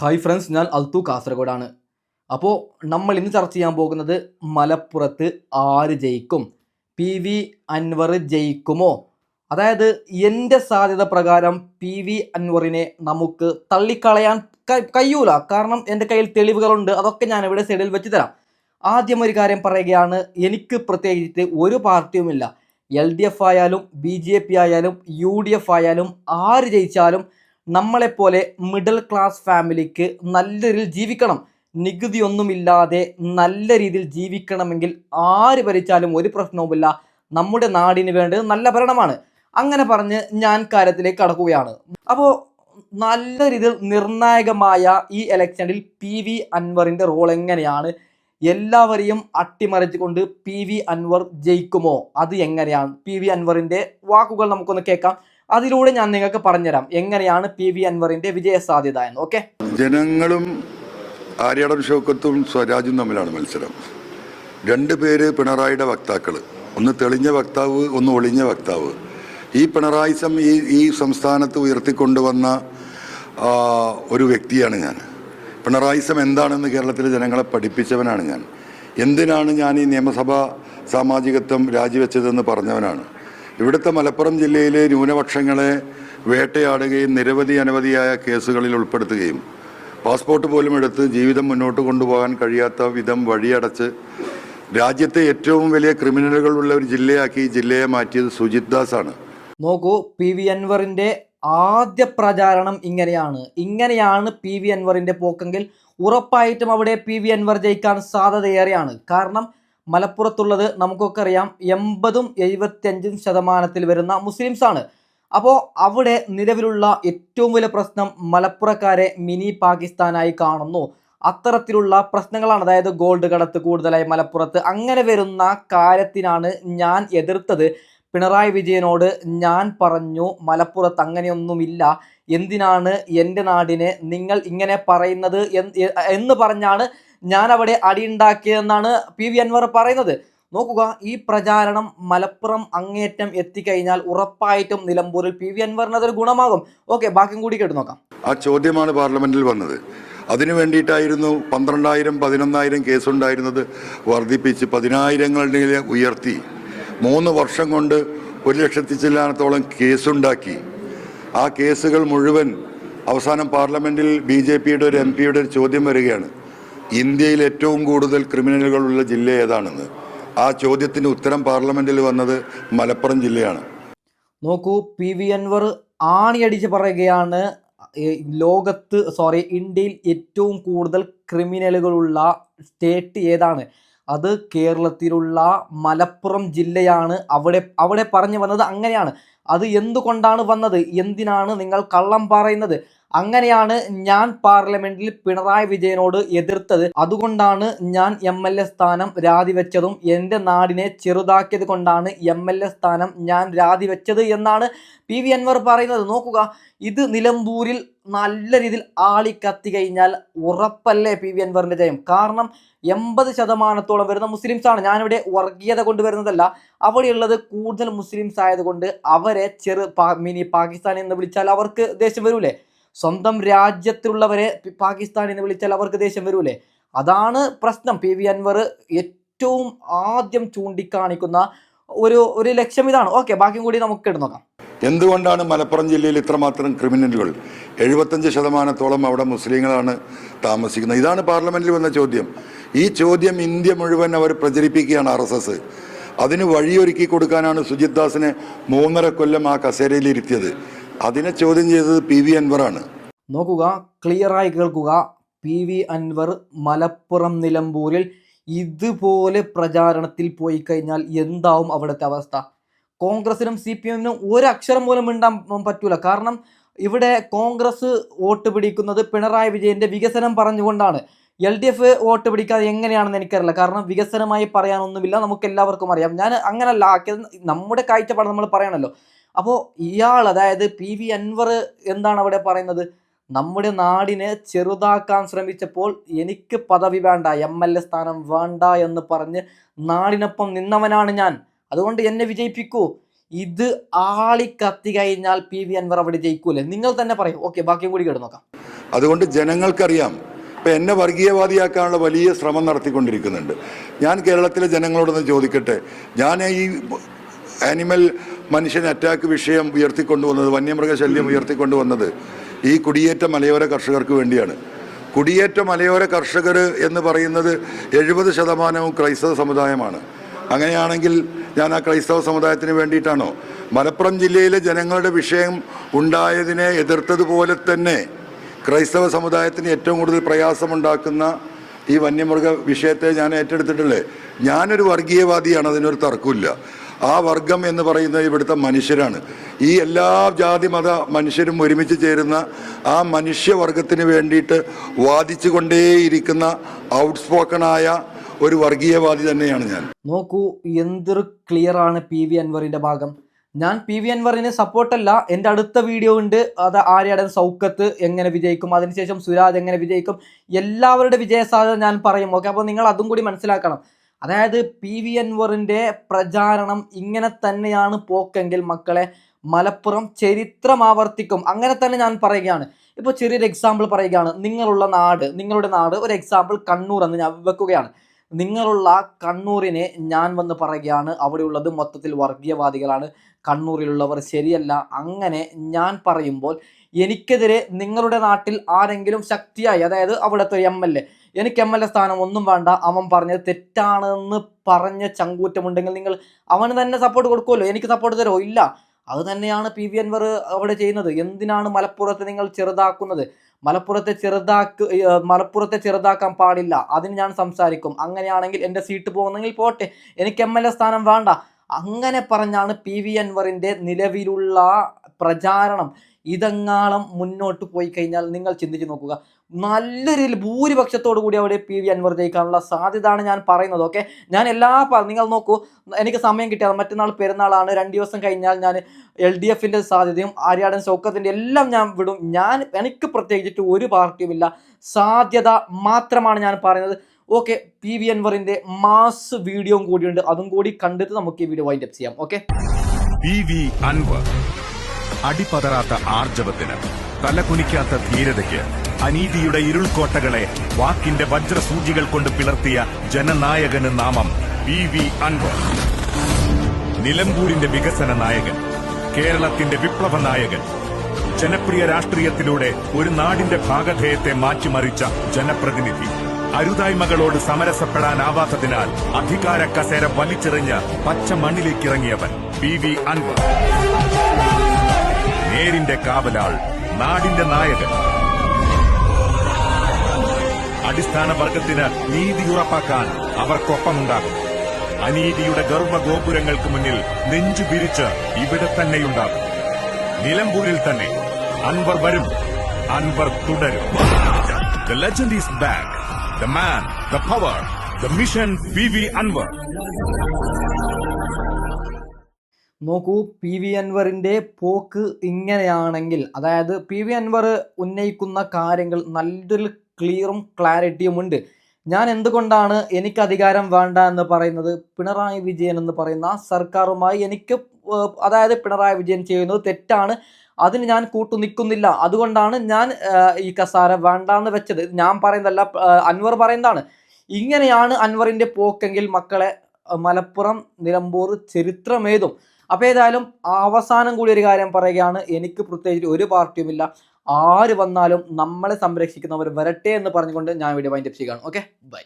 Hi friends, ഞാൻ അൽത്തു കാസർഗോഡാണ്. അപ്പോൾ നമ്മൾ ഇന്ന് ചർച്ച ചെയ്യാൻ പോകുന്നത് മലപ്പുറത്ത് ആര് ജയിക്കും? പി വി അൻവർ ജയിക്കുമോ? അതായത് എൻ്റെ സാധ്യത പ്രകാരം പി വി അൻവറിനെ നമുക്ക് തള്ളിക്കളയാൻ കഴിയൂല. കാരണം എൻ്റെ കയ്യിൽ തെളിവുകളുണ്ട്. അതൊക്കെ ഞാൻ ഇവിടെ സൈഡിൽ വെച്ച് തരാം. ആദ്യം ഒരു കാര്യം പറയുകയാണ്, എനിക്ക് പ്രത്യേകിച്ച് ഒരു പാർട്ടിയുമില്ല. LDF ആയാലും BJP ആയാലും UDF ആയാലും ആര് ജയിച്ചാലും നമ്മളെപ്പോലെ മിഡിൽ ക്ലാസ് ഫാമിലിക്ക് നല്ല രീതിയിൽ ജീവിക്കണം, നികുതി ഒന്നുമില്ലാതെ നല്ല രീതിയിൽ ജീവിക്കണമെങ്കിൽ ആര് ഭരിച്ചാലും ഒരു പ്രശ്നവുമില്ല. നമ്മുടെ നാടിന് വേണ്ടത് നല്ല ഭരണമാണ്. അങ്ങനെ പറഞ്ഞ് ഞാൻ കാര്യത്തിലേക്ക് കടക്കുകയാണ്. അപ്പോൾ നല്ല രീതിയിൽ നിർണായകമായ ഈ ഇലക്ഷനിൽ പി വി അൻവറിൻ്റെ റോൾ എങ്ങനെയാണ്? എല്ലാവരെയും അട്ടിമറിച്ചുകൊണ്ട് പി വി അൻവർ ജയിക്കുമോ? അത് എങ്ങനെയാണ്? പി വി അൻവറിൻ്റെ വാക്കുകൾ നമുക്കൊന്ന് കേൾക്കാം. അതിലൂടെ ഞാൻ നിങ്ങൾക്ക് പറഞ്ഞുതരാം എങ്ങനെയാണ് പി വി അൻവറിന്റെ വിജയ സാധ്യത എന്ന്. ഓക്കെ, ജനങ്ങളും ആര്യാടൻ ഷൗക്കത്തും സ്വരാജും തമ്മിലാണ് മത്സരം. രണ്ട് പേര് പിണറായിയുടെ വക്താക്കൾ, ഒന്ന് തെളിഞ്ഞ വക്താവ്, ഒന്ന് ഒളിഞ്ഞ വക്താവ്. ഈ പിണറായിസം ഈ സംസ്ഥാനത്ത് ഉയർത്തിക്കൊണ്ടുവന്ന ഒരു വ്യക്തിയാണ് ഞാൻ. പിണറായിസം എന്താണെന്ന് കേരളത്തിലെ ജനങ്ങളെ പഠിപ്പിച്ചവനാണ് ഞാൻ. എന്തിനാണ് ഞാൻ ഈ നിയമസഭാ സാമാജികത്വം രാജിവെച്ചതെന്ന് പറഞ്ഞവനാണ്. ഇവിടുത്തെ മലപ്പുറം ജില്ലയിലെ ന്യൂനപക്ഷങ്ങളെ വേട്ടയാടുകയും അനവധിയായ കേസുകളിൽ ഉൾപ്പെടുത്തുകയും പാസ്പോർട്ട് പോലും എടുത്ത് ജീവിതം മുന്നോട്ട് കൊണ്ടുപോകാൻ കഴിയാത്ത വിധം വഴിയടച്ച് രാജ്യത്തെ ഏറ്റവും വലിയ ക്രിമിനലുകളുള്ള ഒരു ജില്ലയാക്കി ഈ ജില്ലയെ മാറ്റിയത് സുജിത് ദാസ് ആണ്. നോക്കൂ, പി വി അൻവറിന്റെ ആദ്യ പ്രചാരണം ഇങ്ങനെയാണ് പി വി അൻവറിന്റെ പോക്കെങ്കിൽ ഉറപ്പായിട്ടും അവിടെ പി വി അൻവർ ജയിക്കാൻ സാധ്യതയേറെയാണ്. കാരണം മലപ്പുറത്തുള്ളത് നമുക്കൊക്കെ അറിയാം, 80-75% വരുന്ന മുസ്ലിംസ് ആണ്. അപ്പോൾ അവിടെ നിലവിലുള്ള ഏറ്റവും വലിയ പ്രശ്നം മലപ്പുറക്കാരെ മിനി പാകിസ്ഥാനായി കാണുന്നു. അത്തരത്തിലുള്ള പ്രശ്നങ്ങളാണ്. അതായത് ഗോൾഡ് കടത്ത് കൂടുതലായി മലപ്പുറത്ത്. അങ്ങനെ വരുന്ന കാര്യത്തിനാണ് ഞാൻ എതിർത്തത്. പിണറായി വിജയനോട് ഞാൻ പറഞ്ഞു, മലപ്പുറത്ത് അങ്ങനെയൊന്നുമില്ല, എന്തിനാണ് എൻ്റെ നാടിനെ നിങ്ങൾ ഇങ്ങനെ പറയുന്നത് എന്ന് പറഞ്ഞാണ് ഞാൻ അവിടെ അടിയുണ്ടാക്കിയതെന്നാണ് പി വി അൻവർ പറയുന്നത്. നോക്കുക, ഈ പ്രചാരണം മലപ്പുറം അങ്ങേറ്റം എത്തിക്കഴിഞ്ഞാൽ ഉറപ്പായിട്ടും നിലമ്പൂരിൽ പി വി അൻവറിന് അതൊരു ഗുണമാകും. ഓക്കെ, ബാക്കിയും കൂടി കേട്ട് നോക്കാം. ആ ചോദ്യമാണ് പാർലമെന്റിൽ വന്നത്. അതിനു വേണ്ടിയിട്ടായിരുന്നു 12,000-11,000 കേസുണ്ടായിരുന്നത് വർദ്ധിപ്പിച്ച് 10,000 ഉയർത്തി. 3 വർഷം കൊണ്ട് 1,00,000 ചില്ലാനത്തോളം കേസുണ്ടാക്കി. ആ കേസുകൾ മുഴുവൻ അവസാനം പാർലമെന്റിൽ BJPയുടെ ഒരു MP-യുടെ ഒരു ചോദ്യം വരികയാണ്, ഇന്ത്യയിൽ ഏറ്റവും കൂടുതൽ ക്രിമിനലുകളുള്ള ജില്ല ഏതാണെന്ന്. ആ ചോദ്യത്തിന് ഉത്തരം പാർലമെന്റിൽ വന്നത് മലപ്പുറം ജില്ലയാണ്. നോക്കൂ, പി വി അൻവർ ആണിയടിച്ച് പറയുകയാണ്, ഇന്ത്യയിൽ ഏറ്റവും കൂടുതൽ ക്രിമിനലുകളുള്ള സ്റ്റേറ്റ് ഏതാണ്? അത് കേരളത്തിലുള്ള മലപ്പുറം ജില്ലയാണ്. അവിടെ പറഞ്ഞു വന്നത് അങ്ങനെയാണ്. അത് എന്തുകൊണ്ടാണ് വന്നത്? എന്തിനാണ് നിങ്ങൾ കള്ളം പറയുന്നത്? അങ്ങനെയാണ് ഞാൻ പാർലമെന്റിൽ പിണറായി വിജയനോട് എതിർത്തത്. അതുകൊണ്ടാണ് ഞാൻ MLA സ്ഥാനം രാജിവെച്ചതും എൻ്റെ നാടിനെ ചെറുതാക്കിയത് കൊണ്ടാണ് MLA സ്ഥാനം ഞാൻ രാജിവെച്ചത് എന്നാണ് പി വി അൻവർ പറയുന്നത്. നോക്കുക, ഇത് നിലമ്പൂരിൽ നല്ല രീതിയിൽ ആളിക്കത്തി കഴിഞ്ഞാൽ ഉറപ്പല്ലേ പി വി അൻവറിന്റെ ജയം? കാരണം 80% വരുന്ന മുസ്ലിംസ് ആണ്. ഞാനിവിടെ വർഗീയത കൊണ്ടുവരുന്നതല്ല. അവിടെയുള്ളത് കൂടുതൽ മുസ്ലിംസ് ആയതുകൊണ്ട് അവരെ മിനി പാകിസ്ഥാൻ എന്ന് വിളിച്ചാൽ അവർക്ക് ദേഷ്യം വരൂലേ? സ്വന്തം രാജ്യത്തിലുള്ളവരെ പാകിസ്ഥാൻ എന്ന് വിളിച്ചാൽ അവർക്ക് ദേഷ്യം വരൂലേ? അതാണ് പ്രശ്നം. പി വി അൻവർ ഏറ്റവും ആദ്യം ചൂണ്ടിക്കാണിക്കുന്ന ഒരു ലക്ഷ്യം ഇതാണ്. ഓക്കെ, ബാക്കിയും കൂടി നമുക്ക് കേട്ട് നോക്കാം. എന്തുകൊണ്ടാണ് മലപ്പുറം ജില്ലയിൽ ഇത്രമാത്രം ക്രിമിനലുകൾ? 75% അവിടെ മുസ്ലിങ്ങളാണ് താമസിക്കുന്നത്. ഇതാണ് പാർലമെന്റിൽ വന്ന ചോദ്യം. ഈ ചോദ്യം ഇന്ത്യ മുഴുവൻ അവർ പ്രചരിപ്പിക്കുകയാണ്, RSS. അതിന് വഴിയൊരുക്കി കൊടുക്കാനാണ് സുജിത് ദാസിനെ 3.5 കൊല്ലം ആ കസേരയിൽ ഇരുത്തിയത്. അതിനെ ചോദ്യം ചെയ്തത് പി വി അൻവറാണ്. നോക്കുക, ക്ലിയറായി കേൾക്കുക, പി വി അൻവർ മലപ്പുറം നിലമ്പൂരിൽ ഇതുപോലെ പ്രചാരണത്തിൽ പോയി കഴിഞ്ഞാൽ എന്താവും അവിടുത്തെ അവസ്ഥ? കോൺഗ്രസിനും CPM-നും ഒരക്ഷരം പോലും മിണ്ടാൻ പറ്റൂല. കാരണം ഇവിടെ കോൺഗ്രസ് വോട്ട് പിടിക്കുന്നത് പിണറായി വിജയന്റെ വികസനം പറഞ്ഞുകൊണ്ടാണ്. LDF വോട്ട് പിടിക്കാതെ എങ്ങനെയാണെന്ന് എനിക്കറിയില്ല. കാരണം വികസനമായി പറയാനൊന്നുമില്ല, നമുക്ക് എല്ലാവർക്കും അറിയാം. ഞാൻ അങ്ങനല്ല ആക്കിയത്, നമ്മുടെ കാഴ്ചപ്പാട് നമ്മൾ പറയണല്ലോ. അപ്പോൾ ഇയാൾ, അതായത് പി വി അൻവർ എന്താണ് അവിടെ പറയുന്നത്? നമ്മുടെ നാടിനെ ചെറുതാക്കാൻ ശ്രമിച്ചപ്പോൾ എനിക്ക് പദവി വേണ്ട, MLA സ്ഥാനം വേണ്ട എന്ന് പറഞ്ഞ് നാടിനൊപ്പം നിന്നവനാണ് ഞാൻ. അതുകൊണ്ട് എന്നെ വിജയിപ്പിക്കൂ. ഇത് ആളിക്കത്തി കഴിഞ്ഞാൽ PV അൻവർ അവിടെ ജയിക്കൂലേ? നിങ്ങൾ തന്നെ പറയും. ഓക്കെ, ബാക്കിയും കൂടി കേട്ട് നോക്കാം. അതുകൊണ്ട് ജനങ്ങൾക്കറിയാം. ഇപ്പം എന്നെ വർഗീയവാദിയാക്കാനുള്ള വലിയ ശ്രമം നടത്തിക്കൊണ്ടിരിക്കുന്നുണ്ട്. ഞാൻ കേരളത്തിലെ ജനങ്ങളോടൊന്ന് ചോദിക്കട്ടെ, ഞാൻ ഈ ആനിമൽ മനുഷ്യൻ അറ്റാക്ക് വിഷയം ഉയർത്തിക്കൊണ്ടുവന്നത്, വന്യമൃഗശല്യം ഉയർത്തിക്കൊണ്ടുവന്നത് ഈ കുടിയേറ്റ മലയോര കർഷകർക്ക് വേണ്ടിയാണ്. കുടിയേറ്റ മലയോര കർഷകർ എന്ന് പറയുന്നത് 70% ക്രൈസ്തവ സമുദായമാണ്. അങ്ങനെയാണെങ്കിൽ ഞാൻ ആ ക്രൈസ്തവ സമുദായത്തിന് വേണ്ടിയിട്ടാണോ? മലപ്പുറം ജില്ലയിലെ ജനങ്ങളുടെ വിഷയം ഉണ്ടായതിനെ എതിർത്തതുപോലെ തന്നെ ക്രൈസ്തവ സമുദായത്തിന് ഏറ്റവും കൂടുതൽ പ്രയാസമുണ്ടാക്കുന്ന ഈ വന്യമൃഗ വിഷയത്തെ ഞാൻ ഏറ്റെടുത്തിട്ടുള്ളത്. ഞാനൊരു വർഗീയവാദിയാണ്, അതിനൊരു തർക്കമില്ല. ആ വർഗം എന്ന് പറയുന്നത് ഇവിടുത്തെ മനുഷ്യരാണ്. ഈ എല്ലാ ജാതി മത മനുഷ്യരും ഒരുമിച്ച് ചേരുന്ന ആ മനുഷ്യവർഗത്തിന് വേണ്ടിയിട്ട് വാദിച്ചു കൊണ്ടേയിരിക്കുന്ന ഔട്ട്സ്പോക്കണായ ഒരു വർഗീയവാദി തന്നെയാണ് ഞാൻ. നോക്കൂ, എന്തൊരു ക്ലിയർ ആണ് PV അൻവറിന്റെ ഭാഗം. ഞാൻ PV അൻവറിന് സപ്പോർട്ടല്ല. എൻ്റെ അടുത്ത വീഡിയോ ഉണ്ട്, അത് ആര്യാടൻ സൗക്കത്ത് എങ്ങനെ വിജയിക്കും, അതിനുശേഷം സുരാജ് എങ്ങനെ വിജയിക്കും, എല്ലാവരുടെ വിജയ സാധ്യത ഞാൻ പറയും. ഓക്കെ, അപ്പോൾ നിങ്ങൾ അതും കൂടി മനസ്സിലാക്കണം. അതായത് PV അൻവറിൻ്റെ പ്രചാരണം ഇങ്ങനെ തന്നെയാണ് പോക്കെങ്കിൽ മക്കളെ, മലപ്പുറം ചരിത്രം ആവർത്തിക്കും. അങ്ങനെ തന്നെ ഞാൻ പറയുകയാണ്. ഇപ്പോൾ ചെറിയൊരു എക്സാമ്പിൾ പറയുകയാണ്. നിങ്ങളുടെ നാട് ഒരു എക്സാമ്പിൾ കണ്ണൂർ എന്ന് ഞാൻ വെക്കുകയാണ്. നിങ്ങളുള്ള കണ്ണൂരിനെ ഞാൻ വന്ന് പറയുകയാണ്, അവിടെയുള്ളത് മൊത്തത്തിൽ വർഗീയവാദികളാണ്, കണ്ണൂരിലുള്ളവർ ശരിയല്ല. അങ്ങനെ ഞാൻ പറയുമ്പോൾ എനിക്കെതിരെ നിങ്ങളുടെ നാട്ടിൽ ആരെങ്കിലും ശക്തിയായി, അതായത് അവിടുത്തെ MLA, എനിക്ക് MLA സ്ഥാനം ഒന്നും വേണ്ട, അവൻ പറഞ്ഞത് തെറ്റാണെന്ന് പറഞ്ഞ ചങ്കൂറ്റമുണ്ടെങ്കിൽ നിങ്ങൾ അവന് തന്നെ സപ്പോർട്ട് കൊടുക്കുമല്ലോ. എനിക്ക് സപ്പോർട്ട് തരുമോ? ഇല്ല. അത് തന്നെയാണ് PV അൻവർ അവിടെ ചെയ്യുന്നത്. എന്തിനാണ് മലപ്പുറത്തെ നിങ്ങൾ ചെറുതാക്കുന്നത്? മലപ്പുറത്തെ ചെറുതാക്കാൻ പാടില്ല. അതിന് ഞാൻ സംസാരിക്കും. അങ്ങനെയാണെങ്കിൽ എൻ്റെ സീറ്റ് പോകുന്നെങ്കിൽ പോട്ടെ, എനിക്ക് MLA സ്ഥാനം വേണ്ട. അങ്ങനെ പറഞ്ഞാണ് PV അൻവറിൻ്റെ നിലവിലുള്ള പ്രചാരണം. ഇതെങ്ങാളം മുന്നോട്ട് പോയി കഴിഞ്ഞാൽ നിങ്ങൾ ചിന്തിച്ച് നോക്കുക, നല്ലൊരു ഭൂരിപക്ഷത്തോടു കൂടി അവിടെ PV അൻവർ ജയിക്കാനുള്ള സാധ്യതയാണ് ഞാൻ പറയുന്നത്. ഓക്കെ, ഞാൻ നിങ്ങൾ നോക്കൂ, എനിക്ക് സമയം കിട്ടിയാൽ മറ്റന്നാൾ പെരുന്നാളാണ്, 2 ദിവസം കഴിഞ്ഞാൽ ഞാൻ LDFൻ്റെ സാധ്യതയും ആര്യാടൻ സൗക്കത്തിൻ്റെ എല്ലാം ഞാൻ വിടും. എനിക്ക് പ്രത്യേകിച്ചിട്ട് ഒരു പാർട്ടിയുമില്ല, സാധ്യത മാത്രമാണ് ഞാൻ പറയുന്നത്. ഓക്കെ, PV അൻവറിൻ്റെ മാസ് വീഡിയോയും കൂടിയുണ്ട്, അതും കൂടി കണ്ടിട്ട് നമുക്ക് ഈ വീഡിയോ വൈൻഡപ്പ് ചെയ്യാം. ഓക്കെ, PV അൻവർ അടിപതറാത്ത ആർജവത്തിന്, തലകുനിക്കാത്ത ധീരതയ്ക്ക്, അനീതിയുടെ ഇരുൾക്കോട്ടകളെ വാക്കിന്റെ വജ്രസൂചികൾ കൊണ്ട് പിളർത്തിയ ജനനായകന് നാമം PV അൻവർ. നിലമ്പൂരിന്റെ വികസന നായകൻ, കേരളത്തിന്റെ വിപ്ലവ നായകൻ, ജനപ്രിയ രാഷ്ട്രീയത്തിലൂടെ ഒരു നാടിന്റെ ഭാഗധേയത്തെ മാറ്റിമറിച്ച ജനപ്രതിനിധി, അരുതായ്മകളോട് സമരസപ്പെടാനാവാത്തതിനാൽ അധികാര കസേര വലിച്ചെറിഞ്ഞ് പച്ച മണ്ണിലേക്കിറങ്ങിയവൻ PV അൻവർ. നേരിന്റെ കാവലാൾ, നാടിന്റെ നായകൻ. അടിസ്ഥാന വർഗത്തിന് നീതി ഉറപ്പാക്കാൻ അവർക്കൊപ്പമുണ്ടാകും. അനീതിയുടെ ഗർവഗോപുരങ്ങൾക്ക് മുന്നിൽ നെഞ്ചു പിരിച്ച് ഇവിടെ തന്നെയുണ്ടാകും. നിലമ്പൂരിൽ തന്നെ അൻവർ വരും, അൻവർ തുടരും. The legend is back. The man, the power, the mission, PV Anwar. നോക്കൂ, PV അൻവറിൻ്റെ പോക്ക് ഇങ്ങനെയാണെങ്കിൽ, അതായത് PV അൻവർ ഉന്നയിക്കുന്ന കാര്യങ്ങൾ നല്ലൊരു ക്ലിയറും ക്ലാരിറ്റിയും ഉണ്ട്. ഞാൻ എന്തുകൊണ്ടാണ് എനിക്ക് അധികാരം വേണ്ട എന്ന് പറയുന്നത്? പിണറായി വിജയൻ എന്ന് പറയുന്ന സർക്കാരുമായി അതായത് പിണറായി വിജയൻ ചെയ്യുന്നത് തെറ്റാണ്, അതിന് ഞാൻ നിൽക്കുന്നില്ല. അതുകൊണ്ടാണ് ഞാൻ ഈ കസാര വേണ്ടാന്ന് വെച്ചത്. ഞാൻ പറയുന്നതല്ല, അൻവർ പറയുന്നതാണ്. ഇങ്ങനെയാണ് അൻവറിൻ്റെ പോക്കെങ്കിൽ മക്കളെ, മലപ്പുറം നിലമ്പൂർ ചരിത്രമേതും. അപ്പോൾ ഏതായാലും അവസാനം കൂടി ഒരു കാര്യം പറയുകയാണ്, എനിക്ക് പ്രത്യേകിച്ച് ഒരു പാർട്ടിയുമില്ല, ആര് വന്നാലും നമ്മളെ സംരക്ഷിക്കുന്നവർ വരട്ടെ എന്ന് പറഞ്ഞുകൊണ്ട് ഞാൻ വീഡിയോ വൈൻഡപ്പ് ചെയ്യുകയാണ്. Okay, by.